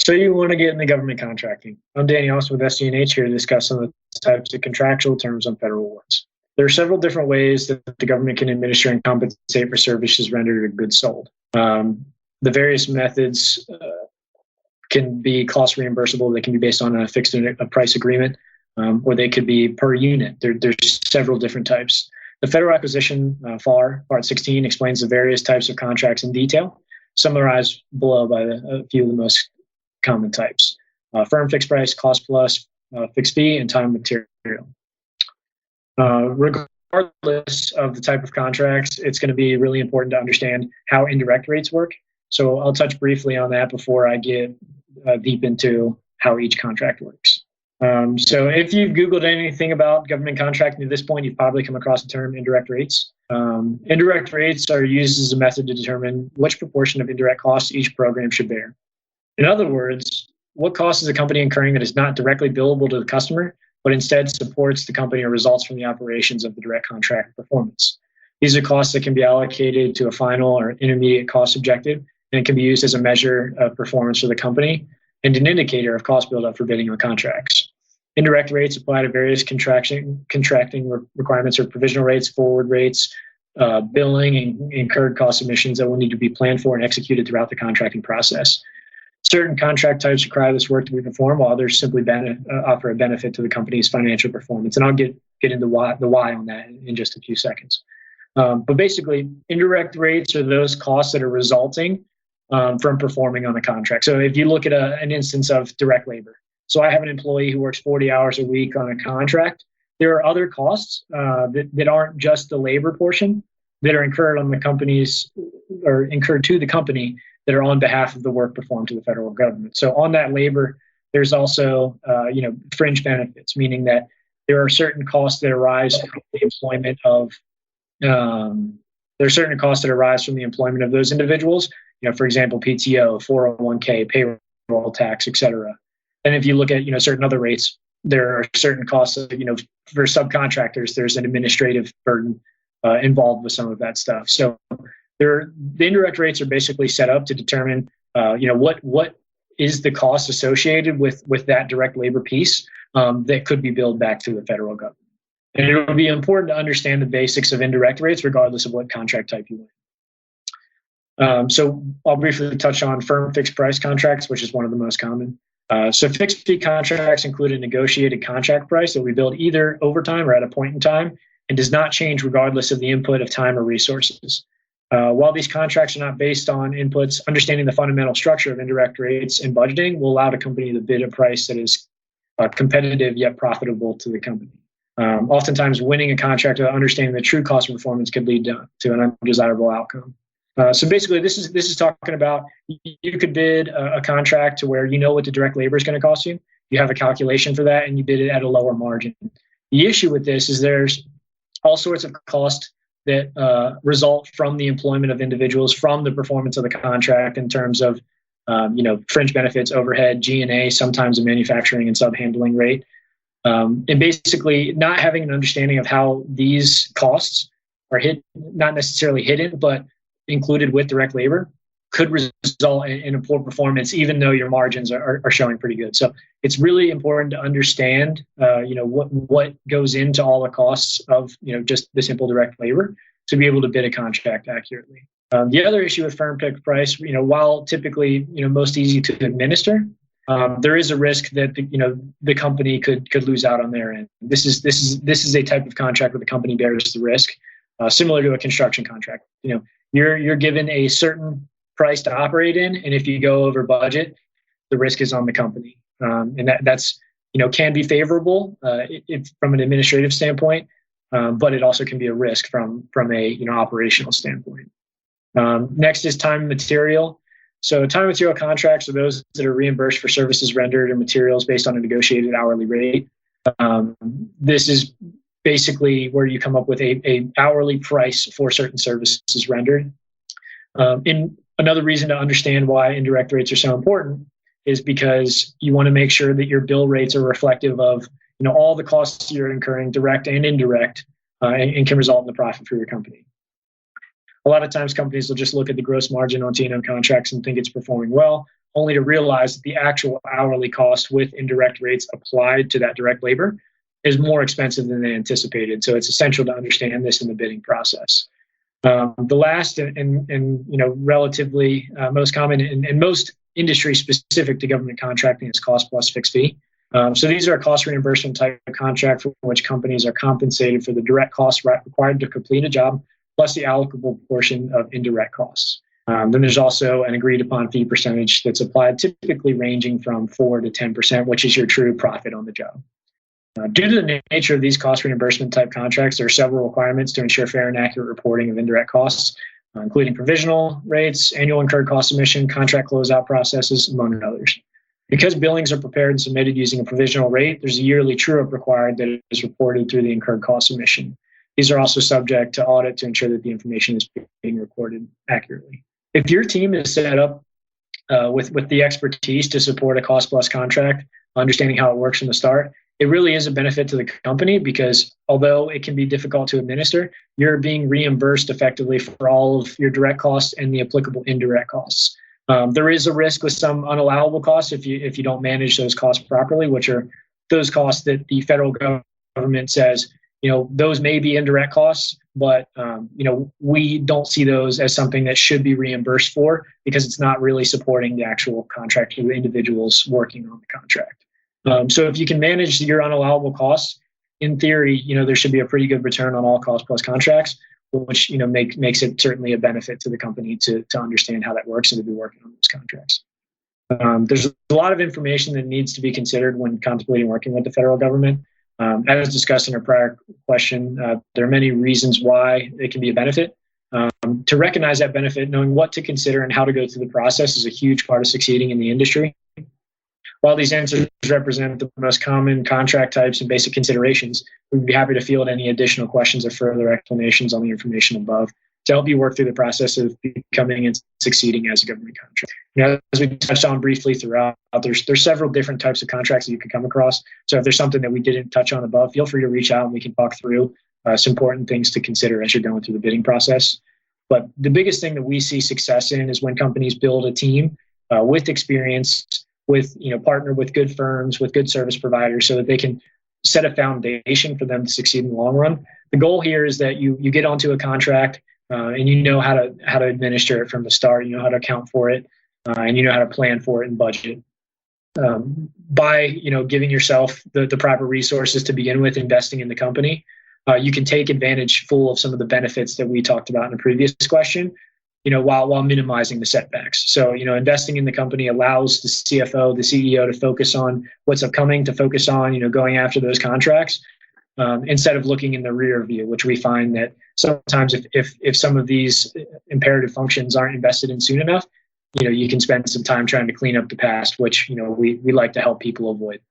So you want to get into government contracting. I'm Danny Austin with SC&H here to discuss some of the types of contractual terms on federal awards. There are several different ways that the government can administer and compensate for services rendered or goods sold. The various methods can be cost reimbursable. They can be based on a fixed price agreement, or they could be per unit. There's several different types. The Federal Acquisition FAR, Part 16, explains the various types of contracts in detail, summarized below by a few of the most common types: firm fixed price, cost plus, fixed fee, and time and material. Regardless of the type of contracts, it's going to be really important to understand how indirect rates work. So I'll touch briefly on that before I get deep into how each contract works. So if you've Googled anything about government contracting at this point, you've probably come across the term indirect rates. Indirect rates are used as a method to determine which proportion of indirect costs each program should bear. In other words, what cost is a company incurring that is not directly billable to the customer, but instead supports the company or results from the operations of the direct contract performance? These are costs that can be allocated to a final or intermediate cost objective, and it can be used as a measure of performance for the company and an indicator of cost buildup for bidding on contracts. Indirect rates apply to various contracting requirements or provisional rates, forward rates, billing, and incurred cost submissions that will need to be planned for and executed throughout the contracting process. Certain contract types require this work to be performed, while others simply offer a benefit to the company's financial performance. And I'll get into the why on that in just a few seconds. But basically, indirect rates are those costs that are resulting from performing on a contract. So if you look at an instance of direct labor, so I have an employee who works 40 hours a week on a contract. There are other costs that aren't just the labor portion that are incurred on the company's or incurred to the company that are on behalf of the work performed to the federal government. So on that labor, there's also fringe benefits, meaning that there are certain costs that arise from the employment of those individuals. For example, PTO, 401k, payroll tax, etc. And if you look at certain other rates, there are certain costs. For subcontractors, there's an administrative burden involved with some of that stuff. So the indirect rates are basically set up to determine, what is the cost associated with that direct labor piece that could be billed back to the federal government. And it will be important to understand the basics of indirect rates, regardless of what contract type you win. So I'll briefly touch on firm fixed price contracts, which is one of the most common. So fixed fee contracts include a negotiated contract price that we build either over time or at a point in time, and does not change regardless of the input of time or resources. While these contracts are not based on inputs, understanding the fundamental structure of indirect rates and budgeting will allow the company to bid a price that is competitive yet profitable to the company. Oftentimes, winning a contract without understanding the true cost of performance could lead to an undesirable outcome. So basically, this is talking about you could bid a contract to where you know what the direct labor is going to cost you. You have a calculation for that, and you bid it at a lower margin. The issue with this is there's all sorts of costs that result from the employment of individuals, from the performance of the contract in terms of fringe benefits, overhead, G&A, sometimes a manufacturing and sub-handling rate. And basically not having an understanding of how these costs are not necessarily hidden, but included with direct labor, could result in a poor performance, even though your margins are showing pretty good. So it's really important to understand, what goes into all the costs of, just the simple direct labor to be able to bid a contract accurately. The other issue with firm fixed price, while typically, most easy to administer, there is a risk that the company could lose out on their end. This is a type of contract where the company bears the risk, similar to a construction contract. You're given a certain price to operate in, and if you go over budget, the risk is on the company, and that's can be favorable from an administrative standpoint, but it also can be a risk from a operational standpoint. Next is time and material. So time and material contracts are those that are reimbursed for services rendered and materials based on a negotiated hourly rate. This is basically where you come up with a hourly price for certain services rendered. In another reason to understand why indirect rates are so important is because you want to make sure that your bill rates are reflective of all the costs you're incurring, direct and indirect, and can result in the profit for your company. A lot of times companies will just look at the gross margin on T&M contracts and think it's performing well, only to realize that the actual hourly cost with indirect rates applied to that direct labor is more expensive than they anticipated. So it's essential to understand this in the bidding process. The last and relatively most common and most industry specific to government contracting is cost plus fixed fee. So these are a cost reimbursement type of contract for which companies are compensated for the direct costs required to complete a job, plus the allocable portion of indirect costs. Then there's also an agreed upon fee percentage that's applied, typically ranging from 4 to 10%, which is your true profit on the job. Due to the nature of these cost reimbursement type contracts, there are several requirements to ensure fair and accurate reporting of indirect costs, including provisional rates, annual incurred cost submission, contract closeout processes, among others. Because billings are prepared and submitted using a provisional rate, there's a yearly true-up required that is reported through the incurred cost submission. These are also subject to audit to ensure that the information is being recorded accurately. If your team is set up with the expertise to support a cost-plus contract, understanding how it works from the start, it really is a benefit to the company because although it can be difficult to administer, you're being reimbursed effectively for all of your direct costs and the applicable indirect costs. There is a risk with some unallowable costs if you don't manage those costs properly, which are those costs that the federal government says, those may be indirect costs, but we don't see those as something that should be reimbursed for because it's not really supporting the actual contract of the individuals working on the contract. So if you can manage your unallowable costs, in theory, there should be a pretty good return on all cost plus contracts, which makes it certainly a benefit to the company to understand how that works and to be working on those contracts. There's a lot of information that needs to be considered when contemplating working with the federal government. As discussed in our prior question, there are many reasons why it can be a benefit. To recognize that benefit, knowing what to consider and how to go through the process is a huge part of succeeding in the industry. While these answers represent the most common contract types and basic considerations, we'd be happy to field any additional questions or further explanations on the information above to help you work through the process of becoming and succeeding as a government contractor. As we touched on briefly throughout, there's several different types of contracts that you can come across. So if there's something that we didn't touch on above, feel free to reach out and we can talk through some important things to consider as you're going through the bidding process. But the biggest thing that we see success in is when companies build a team with experience, partner with good firms, with good service providers so that they can set a foundation for them to succeed in the long run. The goal here is that you get onto a contract and you know how to administer it from the start, you know how to account for it, and you know how to plan for it and budget. By giving yourself the proper resources to begin with, investing in the company, you can take advantage full of some of the benefits that we talked about in a previous question, while minimizing the setbacks. So, investing in the company allows the CFO, the CEO to focus on what's upcoming, to focus on, going after those contracts instead of looking in the rear view, which we find that sometimes if some of these imperative functions aren't invested in soon enough, you can spend some time trying to clean up the past, which, we like to help people avoid.